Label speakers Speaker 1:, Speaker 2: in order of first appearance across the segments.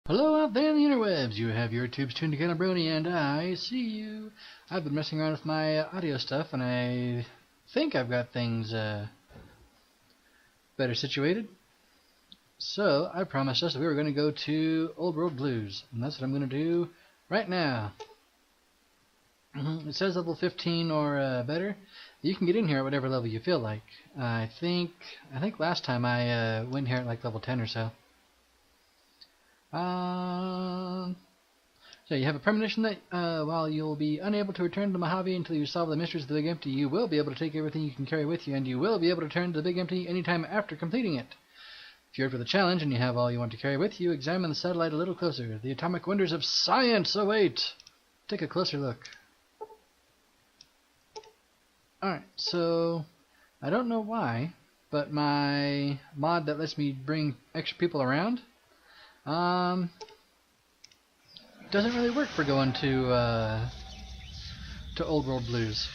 Speaker 1: Hello out there in the interwebs, you have your tubes tuned to Canabroni, and I see you. I've been messing around with my audio stuff, and I think I've got things better situated. So, I promised us that we were going to go to Old World Blues, and that's what I'm going to do right now. It says level 15 or better. You can get in here at whatever level you feel like. I think last time I went here at like level 10 or so. So you have a premonition that while you'll be unable to return to Mojave until you solve the mysteries of the Big Empty, you will be able to take everything you can carry with you, and you will be able to return to the Big Empty anytime after completing it. If you're up for the challenge and you have all you want to carry with you, examine the satellite a little closer. The atomic wonders of science await! Take a closer look. Alright, so I don't know why, but my mod that lets me bring extra people around doesn't really work for going to Old World Blues.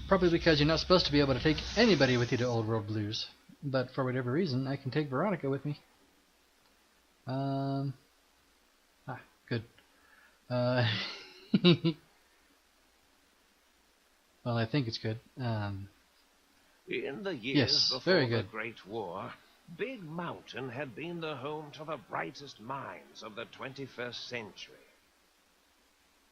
Speaker 1: Probably because you're not supposed to be able to take anybody with you to Old World Blues. But for whatever reason, I can take Veronica with me. Good. Well, I think it's good.
Speaker 2: In the years before the Great War, Big Mountain had been the home to the brightest minds of the 21st century.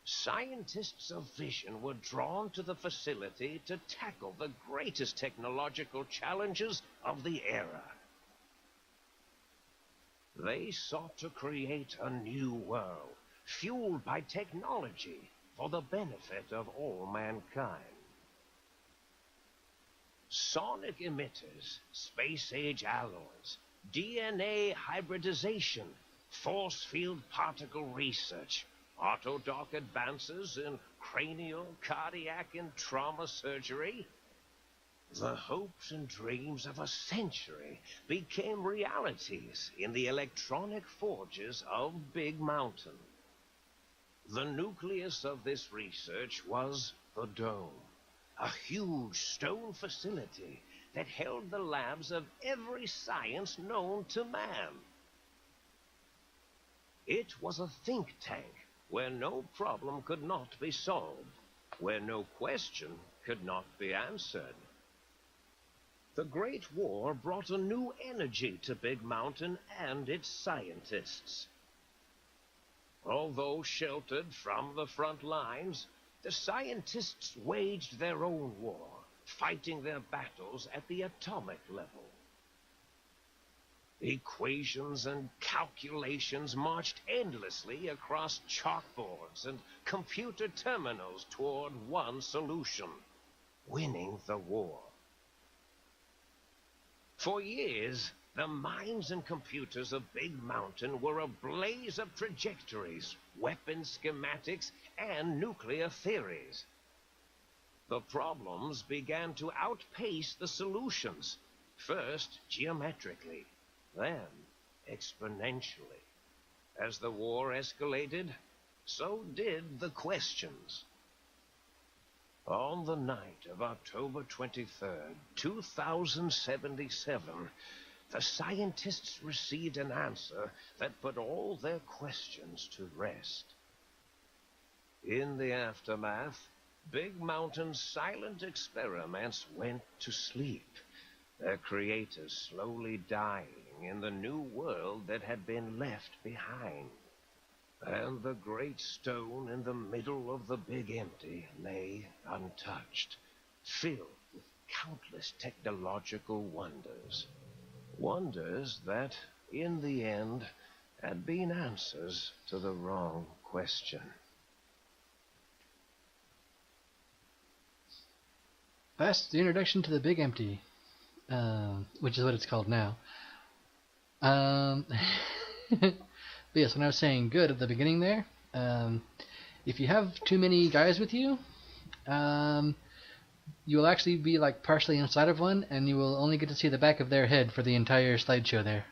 Speaker 2: Scientists of vision were drawn to the facility to tackle the greatest technological challenges of the era. They sought to create a new world, fueled by technology for the benefit of all mankind. Sonic emitters, space-age alloys, DNA hybridization, force field particle research, autodoc advances in cranial, cardiac, and trauma surgery. The hopes and dreams of a century became realities in the electronic forges of Big Mountain. The nucleus of this research was the Dome, a huge stone facility that held the labs of every science known to man. It was a think tank where no problem could not be solved, where no question could not be answered. The Great War brought a new energy to Big Mountain and its scientists. Although sheltered from the front lines, the scientists waged their own war, fighting their battles at the atomic level. Equations and calculations marched endlessly across chalkboards and computer terminals toward one solution: winning the war. For years, the minds and computers of Big Mountain were a blaze of trajectories, weapon schematics, and nuclear theories. The problems began to outpace the solutions, first geometrically, then exponentially. As the war escalated, so did the questions. On the night of October 23rd, 2077, the scientists received an answer that put all their questions to rest. In the aftermath, Big Mountain's silent experiments went to sleep, their creators slowly dying in the new world that had been left behind. And the great stone in the middle of the Big Empty lay untouched, filled with countless technological wonders. Wonders that, in the end, had been answers to the wrong question.
Speaker 1: That's the introduction to the Big Empty, which is what it's called now. But yes, when I was saying good at the beginning there, if you have too many guys with you, you will actually be like partially inside of one, and you will only get to see the back of their head for the entire slideshow there.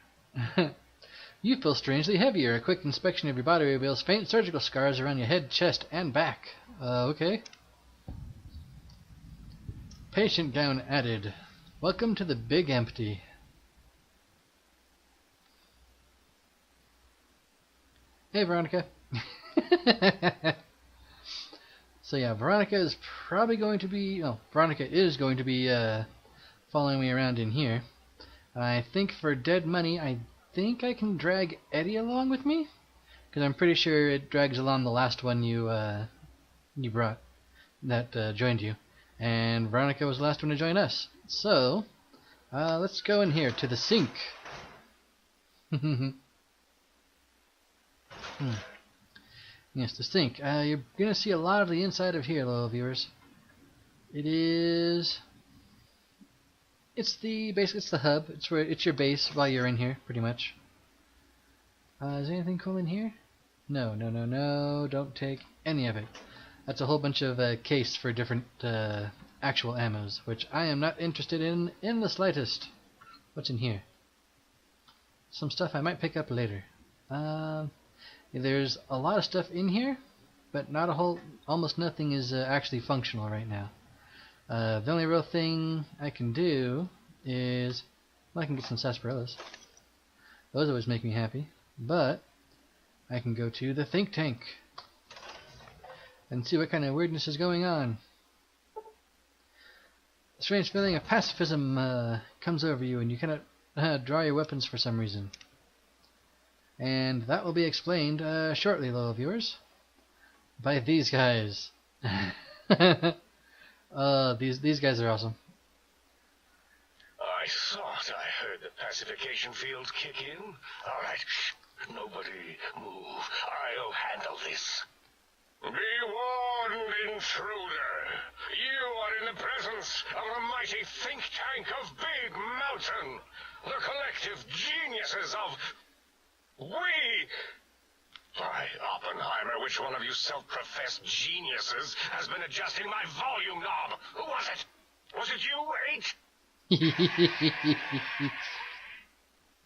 Speaker 1: You feel strangely heavier. A quick inspection of your body reveals faint surgical scars around your head, chest, and back. Okay. Patient gown added. Welcome to the Big Empty. Hey, Veronica. So yeah, Veronica is probably going to be... Oh, Veronica is going to be following me around in here. I think for dead money, I think I can drag Eddie along with me? Because I'm pretty sure it drags along the last one you brought that joined you. And Veronica was the last one to join us. So, let's go in here to the sink. Yes, the sink. You're going to see a lot of the inside of here, little viewers. It's the hub. It's your base while you're in here, pretty much. Is there anything cool in here? No. Don't take any of it. That's a whole bunch of case for different actual ammos, which I am not interested in the slightest. What's in here? Some stuff I might pick up later. There's a lot of stuff in here, but almost nothing is actually functional right now. The only real thing I can do is, well, I can get some sarsaparillas. Those always make me happy. But I can go to the think tank and see what kind of weirdness is going on. A strange feeling of pacifism comes over you, and you cannot draw your weapons for some reason. And that will be explained shortly, little viewers, by these guys. These guys are awesome.
Speaker 3: I thought I heard the pacification field kick in. All right, nobody move. I'll handle this. Be warned, intruder. You are in the presence of the mighty think tank of Big Mountain. The collective geniuses of... Why, Oppenheimer, which one of you self-professed geniuses has been adjusting my volume knob? Who was it? Was it you, H?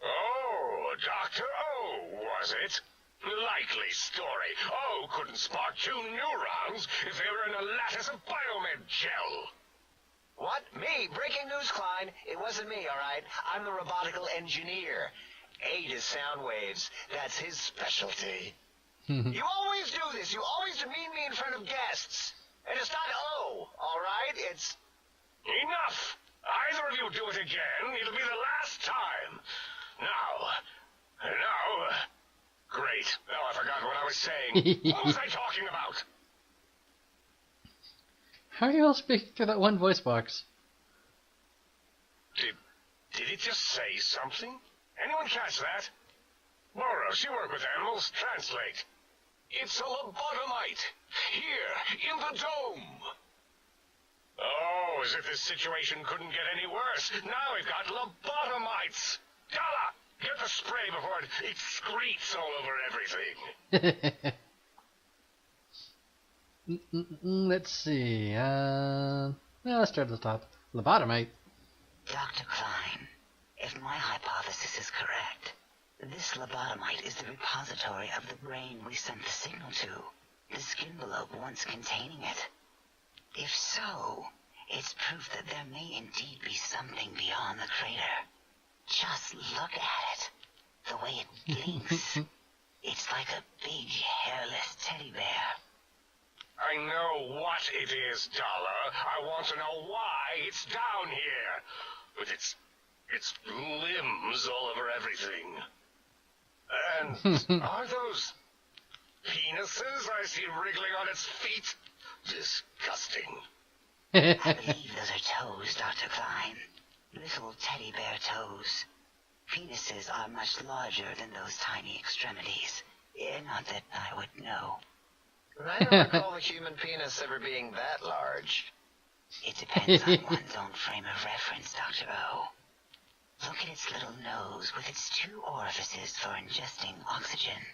Speaker 3: Oh, Dr. O, was it? Likely story. O couldn't spark 2 neurons if they were in a lattice of biomed gel.
Speaker 4: What? Me? Breaking news, Klein. It wasn't me, all right? I'm the robotical engineer. 8 is sound waves. That's his specialty. You always do this. You always demean me in front of guests. And it's not O, all right? It's...
Speaker 3: Enough! Either of you do it again, it'll be the last time. Now... Great. Now I forgot what I was saying. What was I talking about?
Speaker 1: How are you all speaking through that one voice box?
Speaker 3: Did it just say something? Anyone catch that? Boros, you work with animals. Translate. It's a lobotomite. Here, in the dome. Oh, as if this situation couldn't get any worse. Now we've got lobotomites. Dalla, get the spray before it excretes all over everything.
Speaker 1: Let's see. Let's start at the top. Lobotomite.
Speaker 5: Dr. Klein, if my hypothesis is correct, this lobotomite is the repository of the brain we sent the signal to, the skin envelope once containing it. If so, it's proof that there may indeed be something beyond the crater. Just look at it. The way it blinks. It's like a big, hairless teddy bear.
Speaker 3: I know what it is, Dollar. I want to know why it's down here. With its limbs all over everything. And are those penises I see wriggling on its feet? Disgusting.
Speaker 5: I believe those are toes, Dr. Klein. Little teddy bear toes. Penises are much larger than those tiny extremities. Not that I would know.
Speaker 4: I don't recall the human penis ever being that large.
Speaker 5: It depends on one's own frame of reference, Dr. O. Look at its little nose with its 2 orifices for ingesting oxygen.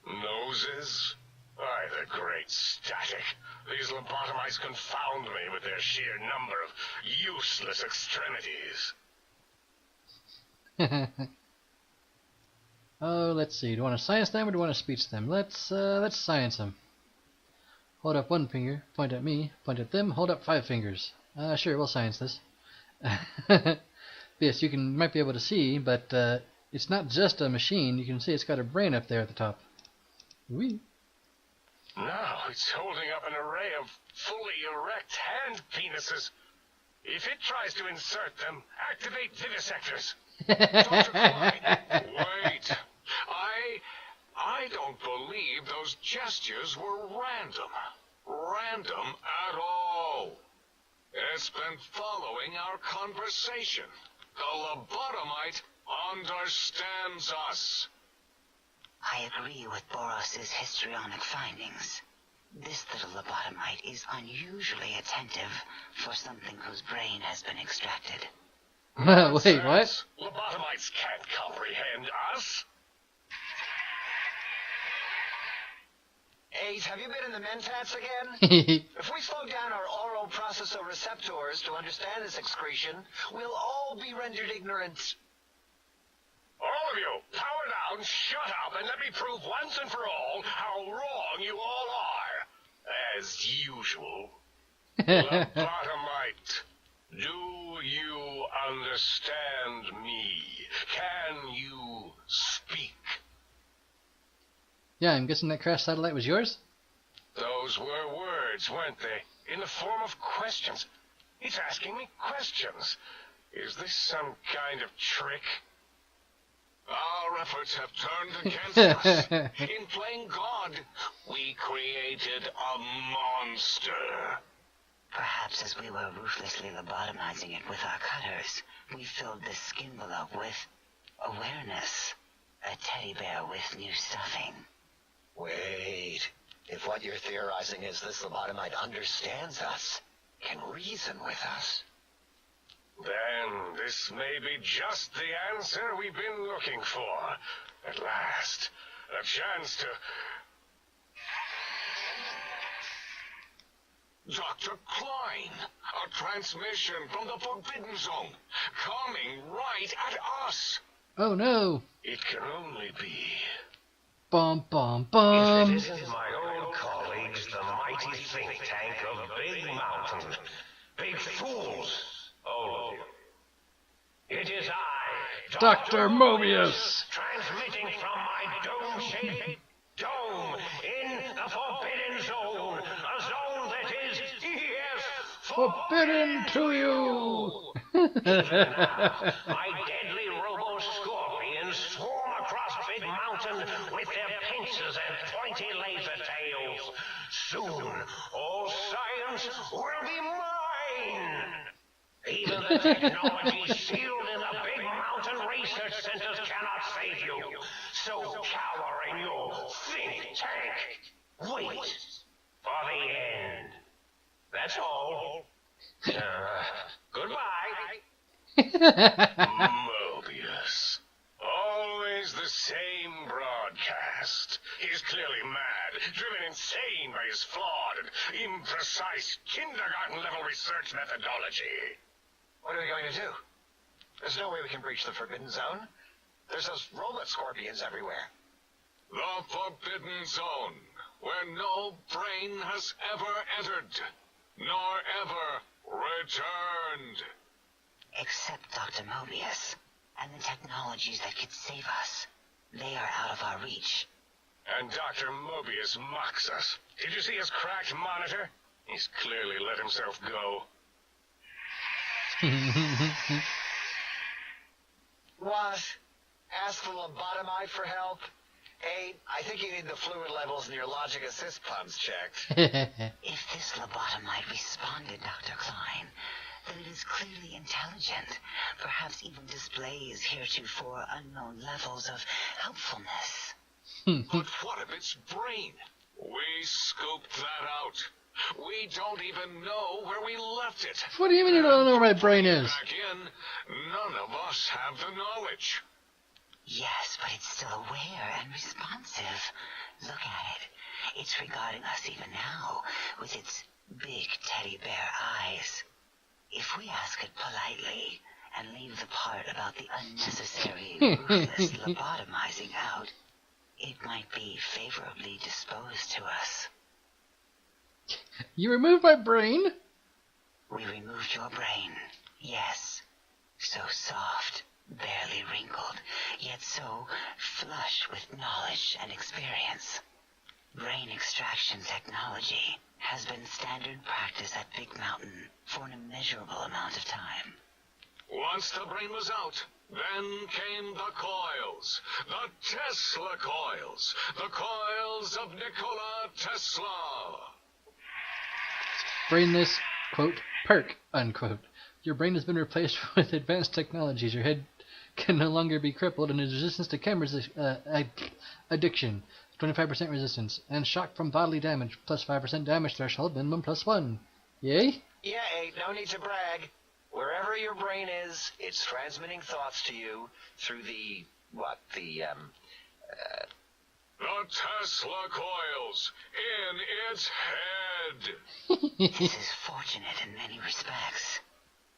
Speaker 3: Noses? Why, the great static. These lobotomites confound me with their sheer number of useless extremities.
Speaker 1: Oh, let's see. Do you want to science them or do you want to speech them? Let's science them. Hold up 1 finger, point at me, point at them, hold up 5 fingers. Sure, we'll science this. Yes, you might be able to see, but it's not just a machine. You can see it's got a brain up there at the top. Oui.
Speaker 3: Now it's holding up an array of fully erect hand penises. If it tries to insert them, activate vivisectors. Dr. Klein, wait. I don't believe those gestures were random. Random at all. It's been following our conversation. The lobotomite understands us.
Speaker 5: I agree with Boros's histrionic findings. This little lobotomite is unusually attentive for something whose brain has been extracted.
Speaker 1: Wait, what?
Speaker 3: Lobotomites can't comprehend us.
Speaker 4: Ace, have you been in the mentats again? If we slow down our oral processoreceptors to understand this excretion, we'll all be rendered ignorant.
Speaker 3: All of you, power down, shut up, and let me prove once and for all how wrong you all are. As usual. Lobotomite, do you understand me? Can you speak?
Speaker 1: Yeah, I'm guessing that crash satellite was yours?
Speaker 3: Those were words, weren't they? In the form of questions. He's asking me questions. Is this some kind of trick? Our efforts have turned against us. In playing God, we created a monster.
Speaker 5: Perhaps as we were ruthlessly lobotomizing it with our cutters, we filled the skin below with awareness. A teddy bear with new stuffing.
Speaker 4: Wait. If what you're theorizing is this lobotomite understands us, can reason with us,
Speaker 3: then this may be just the answer we've been looking for. At last, a chance to... Dr. Klein, a transmission from the Forbidden Zone, coming right at us.
Speaker 1: Oh no!
Speaker 3: It can only be...
Speaker 1: Bum bum bum!
Speaker 2: If it isn't my old colleagues, the mighty think tank of Big Mountain. Big fools, all of you. It is I,
Speaker 1: Dr. Mobius!
Speaker 2: transmitting from my dome-shaped dome in the Forbidden Zone. A zone that is, yes,
Speaker 1: Forbidden to you!
Speaker 2: Even now, my deadly robo-scorpions swarm across Big Mountain with their pincers and pointy laser tails. Soon, all science will be mine. Even the technology sealed in the Big Mountain research centers cannot save you. So cower in your think tank. Wait for the end. That's all. Goodbye.
Speaker 3: Mobius. Always the same broadcast. He's clearly mad, driven insane by his flawed and imprecise kindergarten-level research methodology.
Speaker 4: what are we going to do? There's no way we can breach the Forbidden Zone. There's those robot scorpions everywhere.
Speaker 3: The Forbidden Zone, where no brain has ever entered, nor ever returned.
Speaker 5: Except Dr. Mobius and the technologies that could save us. They are out of our reach.
Speaker 3: And Dr. Mobius mocks us. Did you see his cracked monitor? He's clearly let himself go.
Speaker 4: What? Ask the lobotomite for help? Hey, I think you need the fluid levels in your logic assist pumps checked.
Speaker 5: If this lobotomite responded, Dr. Klein, then it is clearly intelligent, perhaps even displays heretofore unknown levels of helpfulness.
Speaker 3: But what of its brain? We scooped that out. We don't even know where we left it.
Speaker 1: What do you mean you don't know where my brain is?
Speaker 3: Back in, none of us have the knowledge.
Speaker 5: Yes, but it's still aware and responsive. Look at it. It's regarding us even now with its big teddy bear eyes. If we ask it politely and leave the part about the unnecessary, ruthless lobotomizing out, it might be favorably disposed to us.
Speaker 1: You removed my brain?
Speaker 5: We removed your brain, yes. So soft, barely wrinkled, yet so flush with knowledge and experience. extraction technology has been standard practice at Big Mountain for an immeasurable amount of time.
Speaker 3: Once the brain was out, then came the coils. The Tesla coils. The coils of Nikola Tesla.
Speaker 1: Brainless, quote, perk, unquote. Your brain has been replaced with advanced technologies. Your head can no longer be crippled and is resistant to chem addiction, 25% resistance, and shock from bodily damage, plus 5% damage threshold, minimum plus 1. Yay?
Speaker 4: Yeah, no need to brag. Wherever your brain is, it's transmitting thoughts to you through the
Speaker 3: Tesla coils in its head.
Speaker 5: This is fortunate in many respects.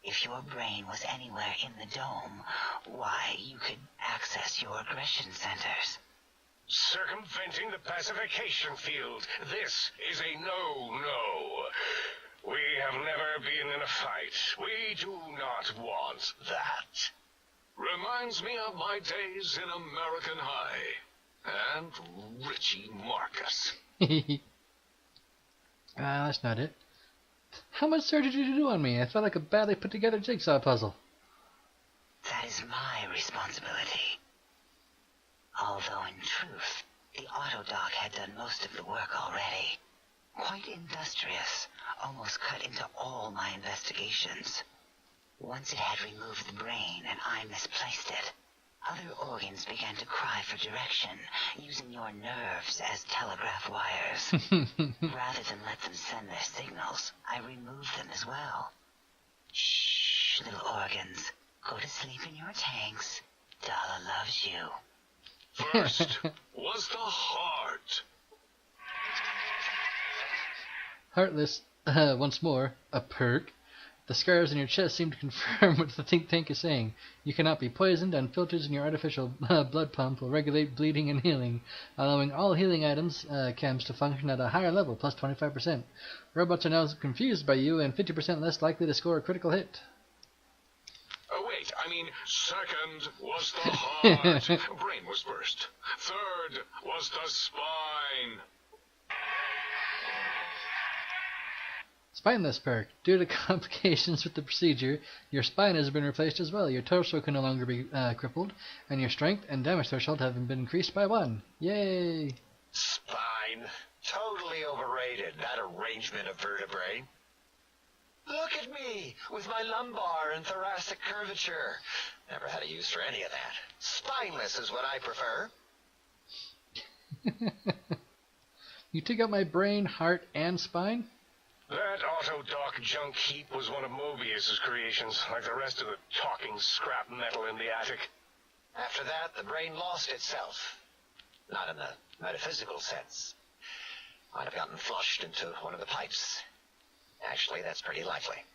Speaker 5: If your brain was anywhere in the dome, why, you could access your aggression centers.
Speaker 3: Circumventing the pacification field. This is a no-no. We have never been in a fight. We do not want that. Reminds me of my days in American High. And Richie Marcus.
Speaker 1: That's not it. How much surgery did you do on me? I felt like a badly put together jigsaw puzzle.
Speaker 5: That is my responsibility. Although in truth, the Autodoc had done most of the work already. Quite industrious, almost cut into all my investigations. Once it had removed the brain and I misplaced it, other organs began to cry for direction, using your nerves as telegraph wires. Rather than let them send their signals, I removed them as well. Shh, little organs. Go to sleep in your tanks. Dala loves you.
Speaker 3: First was the heart.
Speaker 1: Heartless, once more, a perk. The scars in your chest seem to confirm what the think tank is saying. You cannot be poisoned, and filters in your artificial blood pump will regulate bleeding and healing, allowing all healing items, chems, to function at a higher level, plus 25%. Robots are now confused by you and 50% less likely to score a critical hit.
Speaker 3: Oh, wait, I mean, second was the heart. Brain was first. Third was the spine.
Speaker 1: Spineless perk. Due to complications with the procedure, your spine has been replaced as well. Your torso can no longer be crippled, and your strength and damage threshold have been increased by 1. Yay!
Speaker 4: spine. Totally overrated, that arrangement of vertebrae. Look at me, with my lumbar and thoracic curvature. Never had a use for any of that. Spineless is what I prefer.
Speaker 1: You took out my brain, heart, and spine?
Speaker 3: That Autodoc junk heap was one of Mobius's creations, like the rest of the talking scrap metal in the attic.
Speaker 4: After that, the brain lost itself. Not in the metaphysical sense. Might have gotten flushed into one of the pipes. Actually, that's pretty likely.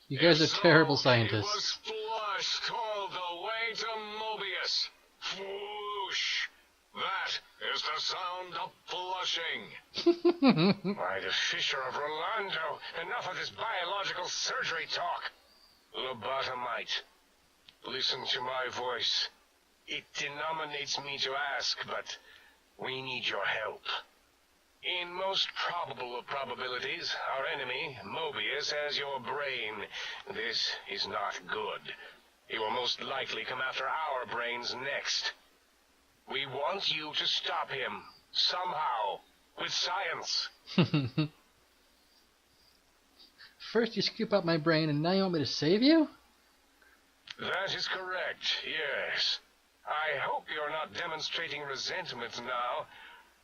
Speaker 1: You guys are terrible
Speaker 3: He
Speaker 1: scientists.
Speaker 3: was flushed all the way to Mobius. Whoosh! That is the sound of flushing. By the Fisher of Rolando, enough of this biological surgery talk. Lobotomite, listen to my voice. It denominates me to ask, but we need your help. In most probable of probabilities, our enemy, Mobius, has your brain. This is not good. He will most likely come after our brains next. We want you to stop him, somehow, with science.
Speaker 1: First you scoop out my brain, and now you want me to save you?
Speaker 3: That is correct, yes. I hope you're not demonstrating resentment now.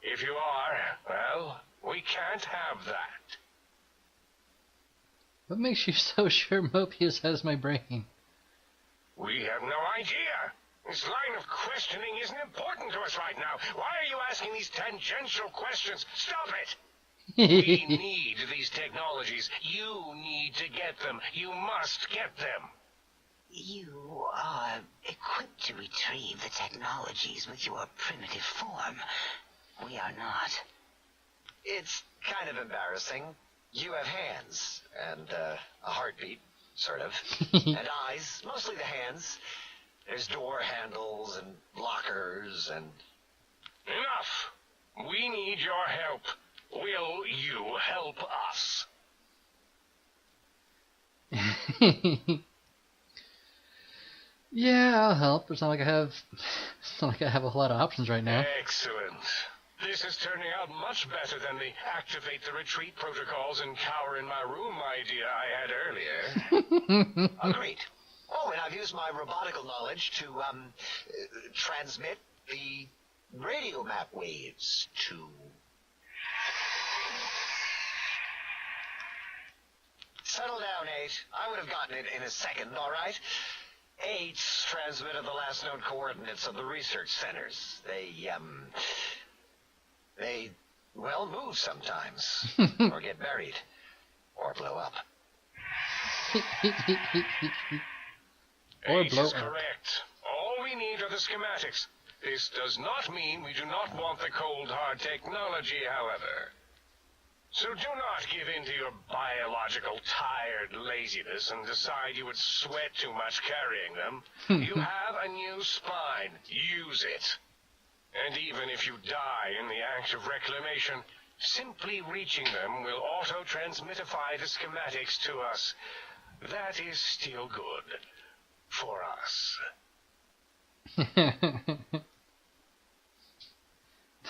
Speaker 3: If you are, well, we can't have that.
Speaker 1: What makes you so sure Mobius has my brain?
Speaker 3: We have no idea. This line of questioning isn't important to us right now. Why are you asking these tangential questions? Stop it! We need these technologies. You need to get them. You must get them.
Speaker 5: You are equipped to retrieve the technologies with your primitive form. We are not.
Speaker 4: It's kind of embarrassing. You have hands, and a heartbeat, sort of, and eyes, mostly the hands. There's door handles and lockers and...
Speaker 3: Enough! We need your help. Will you help us?
Speaker 1: Yeah, I'll help. It's not like I have a whole lot of options right now.
Speaker 3: Excellent. This is turning out much better than the activate the retreat protocols and cower in my room idea I had earlier.
Speaker 4: Agreed. Oh, and I've used my robotical knowledge to, transmit the radio map waves to... Settle down, 8. I would have gotten it in a second, all right? 8's transmitted the last known coordinates of the research centers. They, well, move sometimes. Or get buried. Or blow up.
Speaker 1: Or
Speaker 3: 8
Speaker 1: blow
Speaker 3: is
Speaker 1: up.
Speaker 3: correct. All we need are the schematics. This does not mean we do not want the cold hard technology, however. So do not give in to your biological tired laziness and decide you would sweat too much carrying them. You have a new spine. Use it. And even if you die in the act of reclamation, simply reaching them will auto-transmitify the schematics to us. That is still good. For us.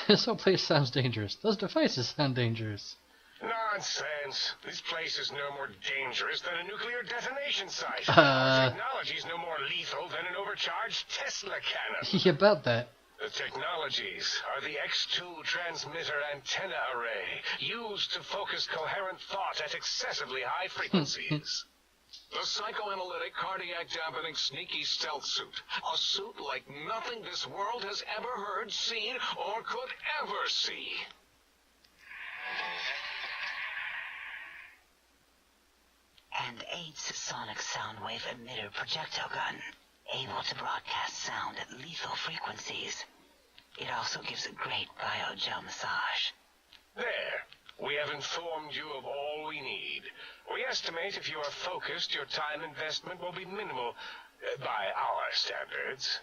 Speaker 1: This whole place sounds dangerous. Those devices sound dangerous.
Speaker 3: Nonsense. This place is no more dangerous than a nuclear detonation site. Our technology is no more lethal than an overcharged Tesla cannon.
Speaker 1: Yeah, about that.
Speaker 3: The technologies are the X2 transmitter antenna array, used to focus coherent thought at excessively high frequencies.
Speaker 6: The psychoanalytic, cardiac dampening, sneaky stealth suit. A suit like nothing this world has ever heard, seen, or could ever see.
Speaker 5: And 8's sonic sound wave emitter projectile gun, able to broadcast sound at lethal frequencies. It also gives a great biogel massage.
Speaker 3: There. We have informed you of all we need. We estimate if you are focused, your time investment will be minimal, by our standards.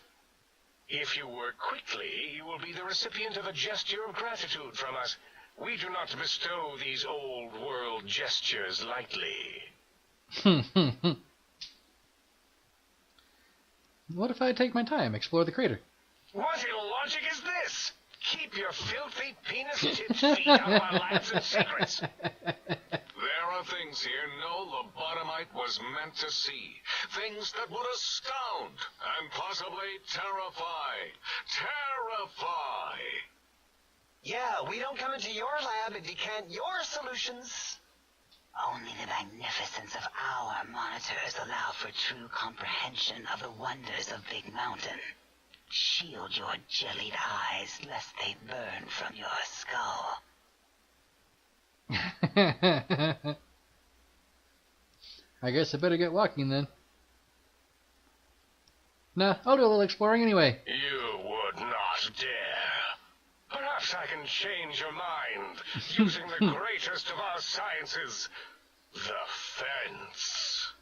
Speaker 3: If you work quickly, you will be the recipient of a gesture of gratitude from us. We do not bestow these old-world gestures lightly.
Speaker 1: What if I take my time, explore the crater?
Speaker 3: What illogic is this? Keep your filthy penis-tipped feet out of our labs and secrets.
Speaker 6: There are things here no lobotomite was meant to see. Things that would astound and possibly terrify. Terrify!
Speaker 4: Yeah, we don't come into your lab and decant your solutions.
Speaker 5: Only the magnificence of our monitors allow for true comprehension of the wonders of Big Mountain. Shield your jellied eyes lest they burn from your skull.
Speaker 1: I guess I better get walking then. Nah, I'll do a little exploring anyway.
Speaker 3: You would not dare. Perhaps I can change your mind, using the greatest of our sciences, the fence.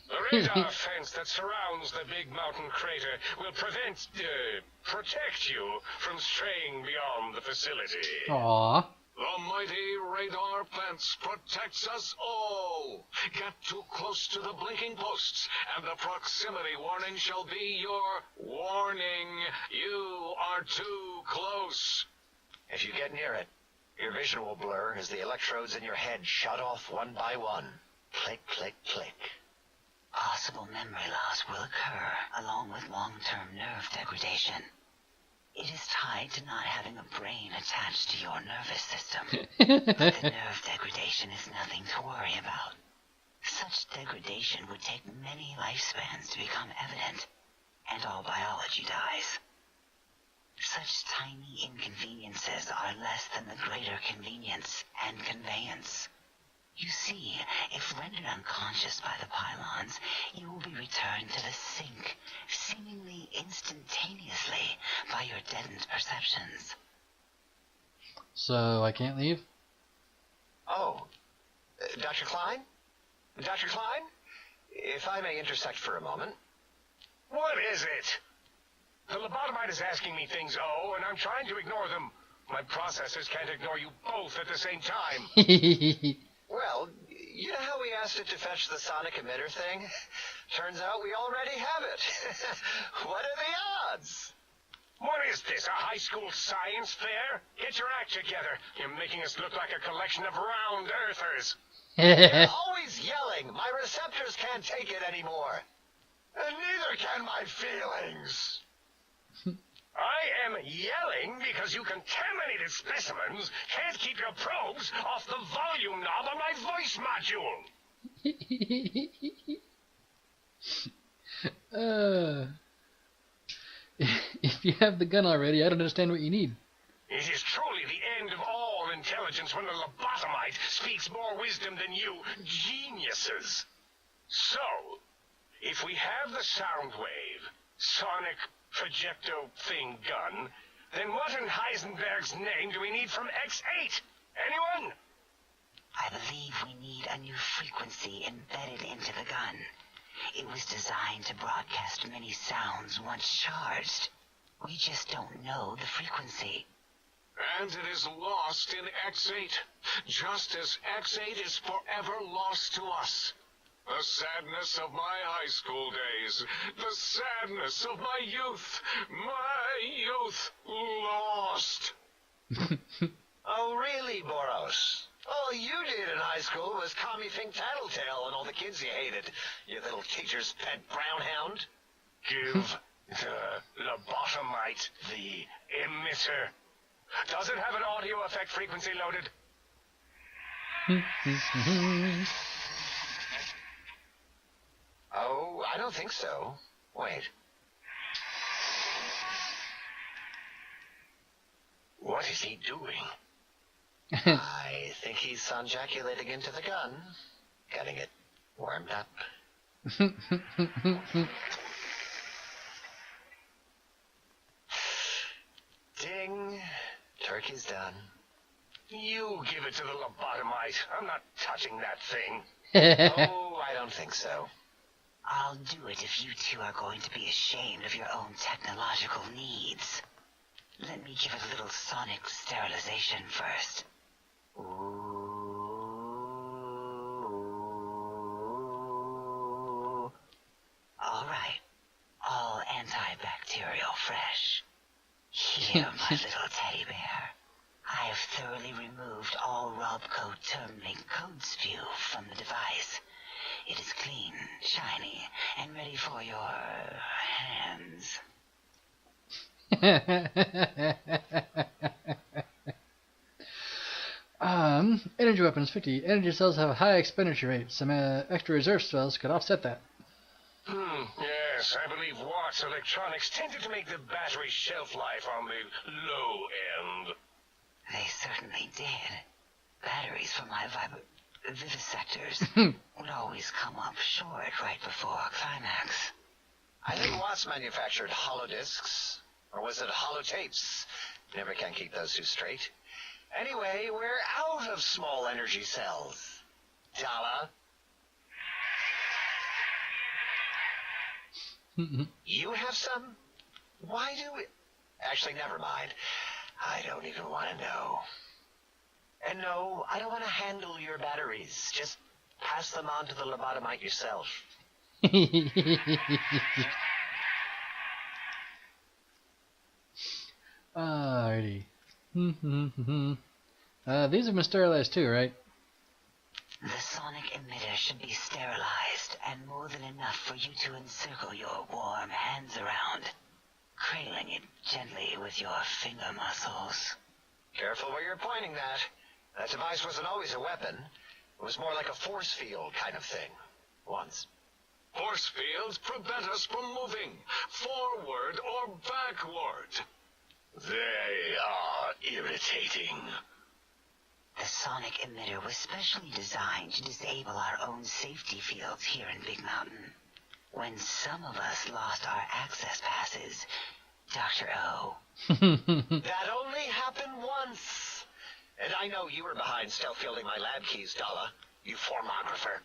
Speaker 3: The radar fence that surrounds the Big Mountain crater will protect you from straying beyond the facility.
Speaker 1: Aww.
Speaker 6: The mighty radar fence protects us all. Get too close to the blinking posts, and the proximity warning shall be your warning. You are too close.
Speaker 4: If you get near it, your vision will blur as the electrodes in your head shut off one by one. Click, click, click.
Speaker 5: Possible memory loss will occur, along with long-term nerve degradation. It is tied to not having a brain attached to your nervous system. But the nerve degradation is nothing to worry about. Such degradation would take many lifespans to become evident, and all biology dies. Such tiny inconveniences are less than the greater convenience and conveyance. You see, if rendered unconscious by the pylons, you will be returned to the sink, seemingly instantaneously, by your deadened perceptions.
Speaker 1: So I can't leave?
Speaker 4: Oh, Dr. Klein? Dr. Klein? If I may intersect for a moment.
Speaker 3: What is it? The lobotomite is asking me things, and I'm trying to ignore them. My processors can't ignore you both at the same time.
Speaker 4: Well, you know how we asked it to fetch the sonic emitter thing? Turns out we already have it. What are the odds?
Speaker 3: What is this, a high school science fair? Get your act together. You're making us look like a collection of round earthers.
Speaker 4: You're always yelling. My receptors can't take it anymore.
Speaker 3: And neither can my feelings. I am yelling because you contaminated specimens can't keep your probes off the volume knob on my voice module.
Speaker 1: If you have the gun already, I don't understand what you need.
Speaker 3: It is truly the end of all intelligence when the lobotomite speaks more wisdom than you geniuses. So, if we have the sound wave, sonic projecto thing gun, then what in Heisenberg's name do we need from X8? Anyone?
Speaker 5: I believe we need a new frequency embedded into the gun. It was designed to broadcast many sounds once charged. We just don't know the frequency.
Speaker 6: And it is lost in X8, just as X8 is forever lost to us. The sadness of my high school days, the sadness of my youth lost.
Speaker 4: Oh, really, Boros? All you did in high school was Tommy Fink Tattletale and all the kids you hated, you little teacher's pet brown hound.
Speaker 3: Give the lobotomite the emitter. Does it have an audio effect frequency loaded?
Speaker 4: Oh, I don't think so. Wait.
Speaker 3: What is he doing?
Speaker 4: I think he's sonjaculating into the gun, getting it warmed up. Ding. Turkey's done.
Speaker 3: You give it to the lobotomite. I'm not touching that thing.
Speaker 4: Oh, I don't think so.
Speaker 5: I'll do it if you two are going to be ashamed of your own technological needs. Let me give it a little sonic sterilization first. Ooh. All right. All antibacterial fresh. Here, my little teddy bear. I have thoroughly removed all Robco termlink code spew from the device. It is clean, shiny, and ready for your hands.
Speaker 1: Energy weapons 50. Energy cells have a high expenditure rate. Some extra reserve cells could offset that.
Speaker 3: Yes, I believe Watt's electronics tended to make the battery shelf life on the low end.
Speaker 5: They certainly did. Batteries for my vivisectors would always come up short right before a climax.
Speaker 4: I think Watts manufactured holodiscs. Or was it holotapes? Never can keep those two straight. Anyway, we're out of small energy cells. Dala? You have some? Why do we... Actually, never mind. I don't even want to know. And no, I don't want to handle your batteries. Just pass them on to the lobotomite yourself.
Speaker 1: Alrighty. These have been sterilized too, right?
Speaker 5: The sonic emitter should be sterilized and more than enough for you to encircle your warm hands around, cradling it gently with your finger muscles.
Speaker 4: Careful where you're pointing that. That device wasn't always a weapon. It was more like a force field kind of thing. Once.
Speaker 6: Force fields prevent us from moving forward or backward.
Speaker 3: They are irritating.
Speaker 5: The sonic emitter was specially designed to disable our own safety fields here in Big Mountain. When some of us lost our access passes, Dr. O.
Speaker 4: That only happened once. And I know you were behind stealth fielding my lab keys, Dala. You formographer.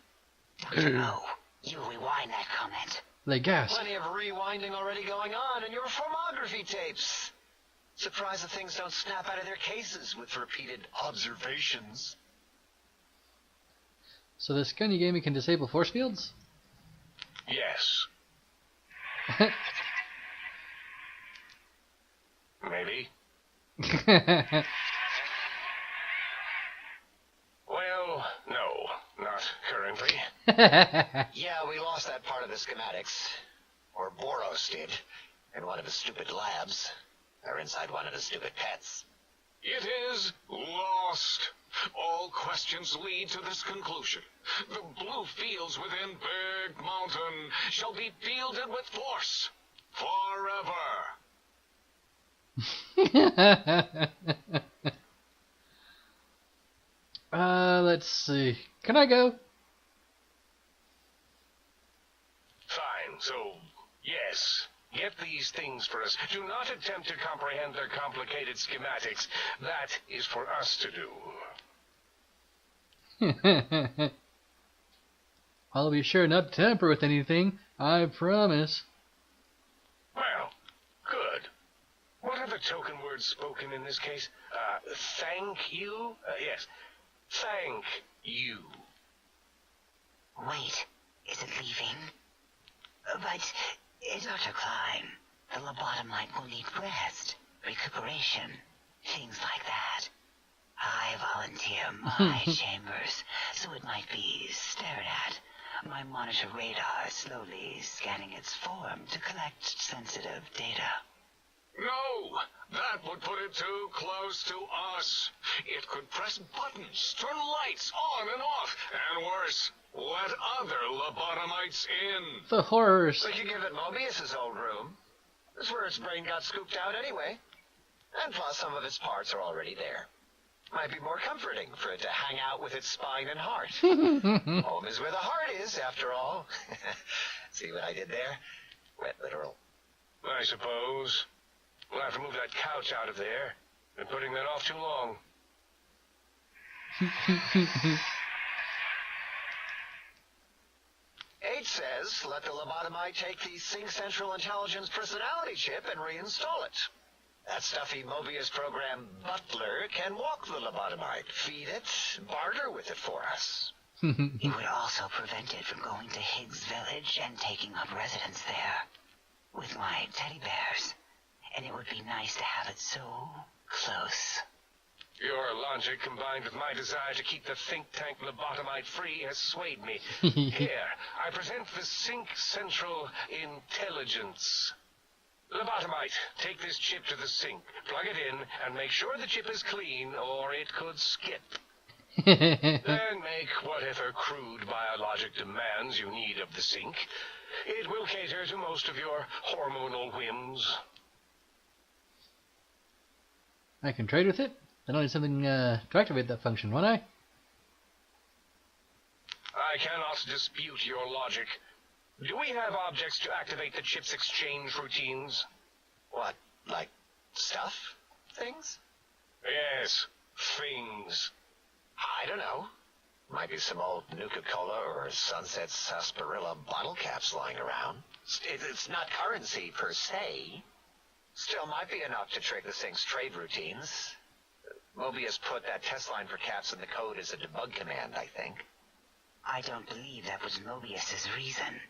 Speaker 5: Dr. O, you rewind that comment.
Speaker 1: They gas.
Speaker 4: Plenty of rewinding already going on in your formography tapes. Surprised the things don't snap out of their cases with repeated observations.
Speaker 1: So this gun you gave me can disable force fields?
Speaker 3: Yes. Maybe. Well, no, not currently.
Speaker 4: Yeah, we lost that part of the schematics. Or Boros did. In one of his stupid labs. Or inside one of his stupid pets.
Speaker 6: It is lost. All questions lead to this conclusion. The blue fields within Big Mountain shall be fielded with force. Forever.
Speaker 1: Let's see. Can I go?
Speaker 3: Fine, so, yes. Get these things for us. Do not attempt to comprehend their complicated schematics. That is for us to do.
Speaker 1: I'll be sure not to tamper with anything, I promise.
Speaker 3: Well, good. What are the token words spoken in this case? Thank you? Yes. Thank you.
Speaker 5: Wait, is it leaving? But, Dr. Klein, the lobotomite will need rest, recuperation, things like that. I volunteer my chambers, so it might be stared at. My monitor radar slowly scanning its form to collect sensitive data.
Speaker 6: No, that would put it too close to us. It could press buttons, turn lights on and off, and worse, let other lobotomites in.
Speaker 1: The horrors.
Speaker 4: We could give it Mobius's old room. That's where its brain got scooped out anyway. And plus, some of its parts are already there. Might be more comforting for it to hang out with its spine and heart. Home is where the heart is, after all. See what I did there? Wet literal.
Speaker 3: I suppose. We'll have to move that couch out of there. Been putting that off too long.
Speaker 4: H says, let the lobotomite take the Sync Central Intelligence personality chip and reinstall it. That stuffy Mobius program butler can walk the lobotomite, feed it, barter with it for us.
Speaker 5: It would also prevent it from going to Higgs Village and taking up residence there. With my teddy bears. And it would be nice to have it so close.
Speaker 3: Your logic combined with my desire to keep the think tank lobotomite free has swayed me. Here, I present the Sync Central Intelligence. Lobotomite, take this chip to the sink, plug it in, and make sure the chip is clean, or it could skip. Then make whatever crude biologic demands you need of the sink. It will cater to most of your hormonal whims.
Speaker 1: I can trade with it? Then I'll need something to activate that function, won't I?
Speaker 3: I cannot dispute your logic. Do we have objects to activate the chip's exchange routines?
Speaker 4: What, like stuff? Things?
Speaker 3: Yes, things.
Speaker 4: I don't know. Might be some old Nuka-Cola or Sunset Sarsaparilla bottle caps lying around. It's not currency per se. Still might be enough to trigger the Sync's trade routines. Mobius put that test line for caps in the code as a debug command, I think.
Speaker 5: I don't believe that was Mobius's reason.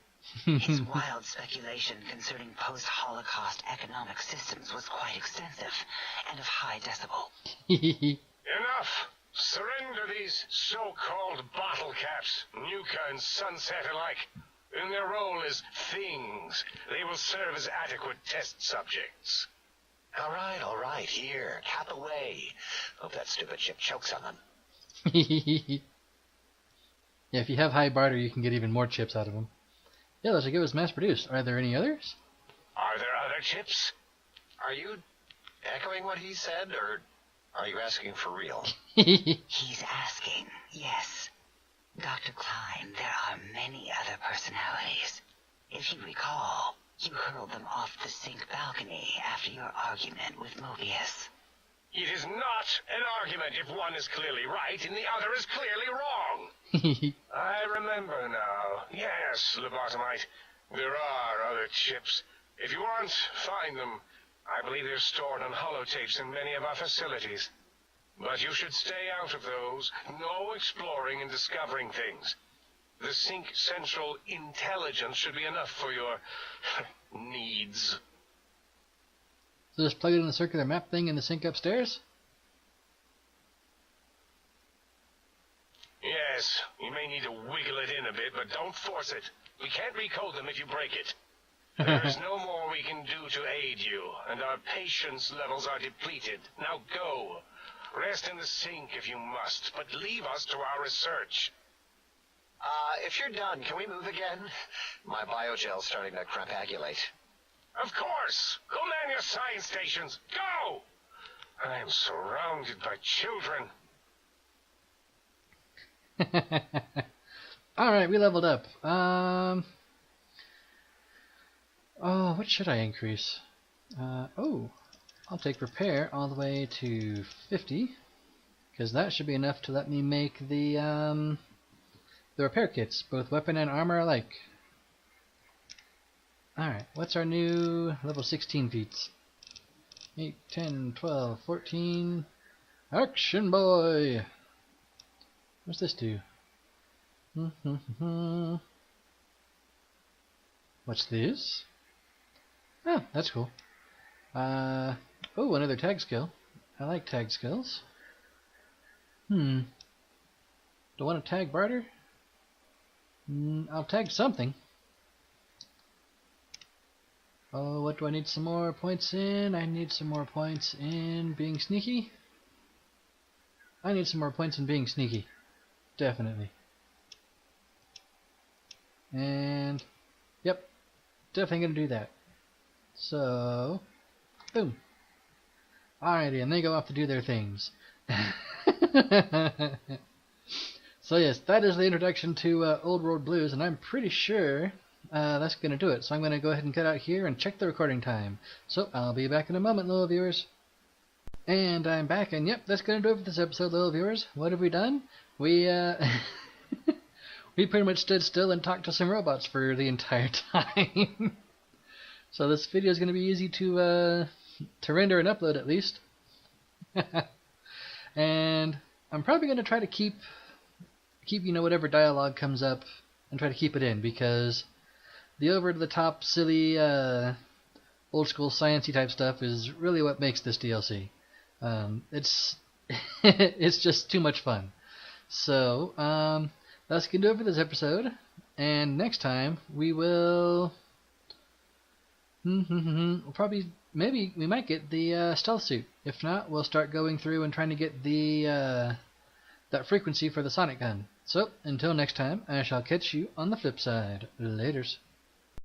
Speaker 5: His wild speculation concerning post-Holocaust economic systems was quite extensive and of high decibel.
Speaker 3: Enough! Surrender these so-called bottle caps, Nuka and Sunset alike. In their role as things, they will serve as adequate test subjects.
Speaker 4: All right, here, cap away. Hope that stupid chip chokes on them.
Speaker 1: Yeah, if you have high barter, you can get even more chips out of them. Yeah, those give us mass-produced. Are there any others?
Speaker 3: Are there other chips?
Speaker 4: Are you echoing what he said, or are you asking for real?
Speaker 5: He's asking, yes. Dr. Klein, there are many other personalities. If you recall, you hurled them off the Sync balcony after your argument with Mobius.
Speaker 3: It is not an argument if one is clearly right and the other is clearly wrong. I remember now. Yes, lobotomite. There are other chips. If you want, find them. I believe they're stored on holotapes in many of our facilities. But you should stay out of those. No exploring and discovering things. The Sync Central intelligence should be enough for your needs.
Speaker 1: So just plug it in the circular map thing in the sink upstairs?
Speaker 3: Yes, you may need to wiggle it in a bit, but don't force it. We can't recode them if you break it. There's no more we can do to aid you, and our patience levels are depleted. Now go. Rest in the sink if you must, but leave us to our research.
Speaker 4: If you're done, can we move again? My biogel's starting to crapagulate.
Speaker 3: Of course! Go man your science stations! Go! I am surrounded by children.
Speaker 1: Alright, we leveled up. Oh, what should I increase? I'll take repair all the way to 50, because that should be enough to let me make the repair kits, both weapon and armor alike. Alright, what's our new level 16 feats? 8, 10, 12, 14... Action boy! What's this do? What's this? Oh, that's cool. Oh, another tag skill. I like tag skills. Do I want to tag barter? I'll tag something. Oh, what do I need some more points in? I need some more points in being sneaky. I need some more points in being sneaky. Definitely. And, yep, definitely going to do that. So, boom. Alrighty, and they go off to do their things. So yes, that is the introduction to Old World Blues, and I'm pretty sure that's going to do it. So I'm going to go ahead and cut out here and check the recording time. So I'll be back in a moment, little viewers. And I'm back, and yep, that's going to do it for this episode, little viewers. What have we done? We we pretty much stood still and talked to some robots for the entire time. So this video is going to be easy to render and upload, at least. And I'm probably going to try to keep whatever dialogue comes up and try to keep it in, because the over-the-top, silly, old-school sciencey type stuff is really what makes this DLC. It's it's just too much fun. So that's going to do it for this episode, and next time we will maybe we might get the stealth suit. If not, we'll start going through and trying to get the that frequency for the sonic gun. So until next time, I shall catch you on the flip side. Laters.